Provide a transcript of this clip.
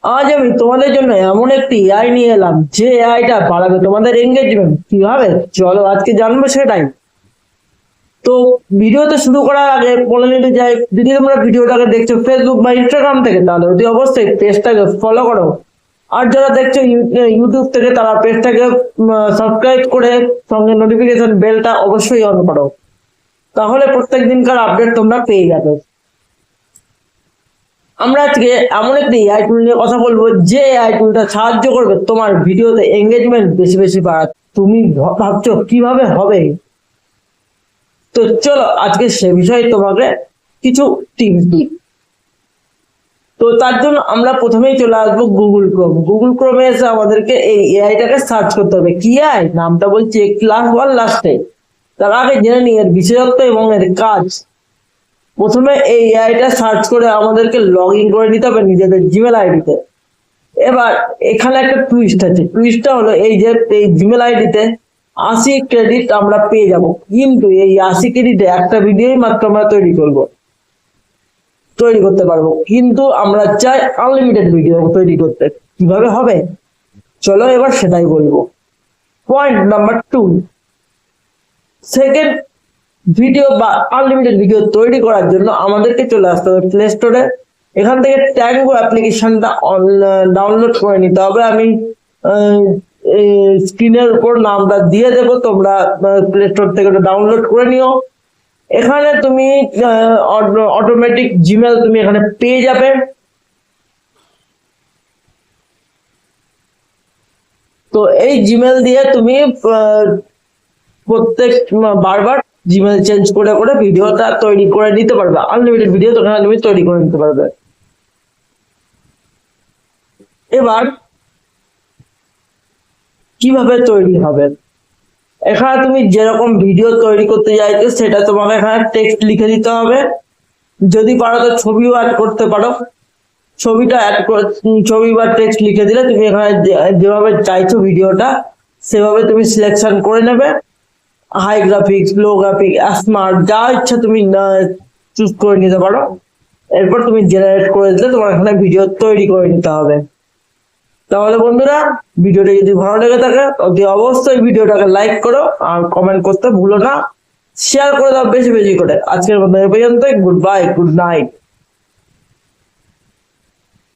আজ আমি তোমাদের জন্য এমন একটি এআই নিয়ে এলাম যে এআইটা বাড়াবে তোমাদের এঙ্গেজমেন্ট। কিভাবে, চলো আজকে জানবো সেটাই। তো ভিডিওতে শুরু করার আগে বলে নিতে চাই, যদি তোমরা ভিডিওটাকে দেখছো ফেসবুক বা ইনস্টাগ্রাম থেকে, তাহলে অতি অবশ্যই পেজটাকে ফলো করো। আর যারা দেখছো ইউটিউব থেকে, তারা পেজটাকে সাবস্ক্রাইব করে সঙ্গে নোটিফিকেশন বেলটা অবশ্যই অন করো, তাহলে প্রত্যেক দিনকার আপডেট তোমরা পেয়ে যাবে। আমরা আজকে এমন একটি এআই টুল নিয়ে কথা বলবো, যে এআই টুলটা সাহায্য করবে তোমার ভিডিওতে এঙ্গেজমেন্ট বেশি বেশি বাড়াতে। তুমি ভাবছো কিভাবে হবে? তো চলো আজকে সে বিষয়ে তোমাকে কিছু টিপস দিই। তো তার জন্য আমরা প্রথমেই চলে আসবো গুগল ক্রোমে এসে আমাদেরকে এই এআইটাকে সার্চ করতে হবে। কি এআই নামটা বলছি ক্লাস 1 লাস্টে। তার আগে জেনে নিই এর বিশেষত্ব এবং এর কাজ। প্রথমে এই এআইটা সার্চ করে আমাদেরকে লগ ইন করে নিতে হবে নিজেদের জিমেল আইডিতে। এবার এখানে একটা টুইস্ট আছে, টুইস্টটা হলো এই যে এই জিমেল আইডিতে 80 ক্রেডিট আমরা পেয়ে যাব, কিন্তু এই 80 ক্রেডিটে একটা ভিডিওই মাত্র আমরা তৈরি করতে পারবো, কিন্তু আমরা চাই আনলিমিটেড ভিডিও তৈরি করতে। কিভাবে হবে চলো এবার সেটাই বলবো। পয়েন্ট নাম্বার 2, সেকেন্ড ভিডিও বা আনলিমিটেড ভিডিও তৈরি করার জন্য আমাদেরকে চলে আসতে হবে প্লে স্টোরে। এখান থেকে ট্যাঙ্গো অ্যাপ্লিকেশনটা ডাউনলোড করে নিতে হবে। আমি স্ক্রিনের উপর নামটা দিয়ে দেবো, তোমরা প্লে স্টোর থেকে ডাউনলোড করে নিও। এখানে তুমি অটোমেটিক জিমেল তুমি এখানে পেয়ে যাবে। তো এই জিমেল দিয়ে তুমি প্রত্যেক বারবার জিমেল চেঞ্জ করে করে ভিডিওটা তৈরি করে নিতে পারবে। আনলিমিটেড ভিডিও তুমি তৈরি করে নিতে পারবে। এবার কিভাবে তৈরি হবে, এখানে তুমি যেরকম ভিডিও তৈরি করতে চাইছো সেটা তোমাকে এখানে টেক্সট লিখে দিতে হবে। যদি পারো তো ছবিও অ্যাড করতে পারো। ছবিটা ছবি বা টেক্সট লিখে দিলে তুমি এখানে যেভাবে চাইছো ভিডিওটা সেভাবে তুমি সিলেকশন করে নেবে। হাই গ্রাফিক্স, লো গ্রাফিক, স্মার্ট, যা ইচ্ছা তুমি চুজ করে নিতে পারো। এরপর তুমি জেনারেট করে দিলে তোমার এখানে ভিডিও তৈরি করে নিতে হবে। তাহলে বন্ধুরা, ভিডিওটা যদি ভালো লেগে থাকে অতি অবশ্যই ভিডিওটাকে লাইক করো আর কমেন্ট করতে ভুলো না। শেয়ার করে দাও বেশি বেশি করে। আজকের মতো এই পর্যন্তই। Good bye, good night.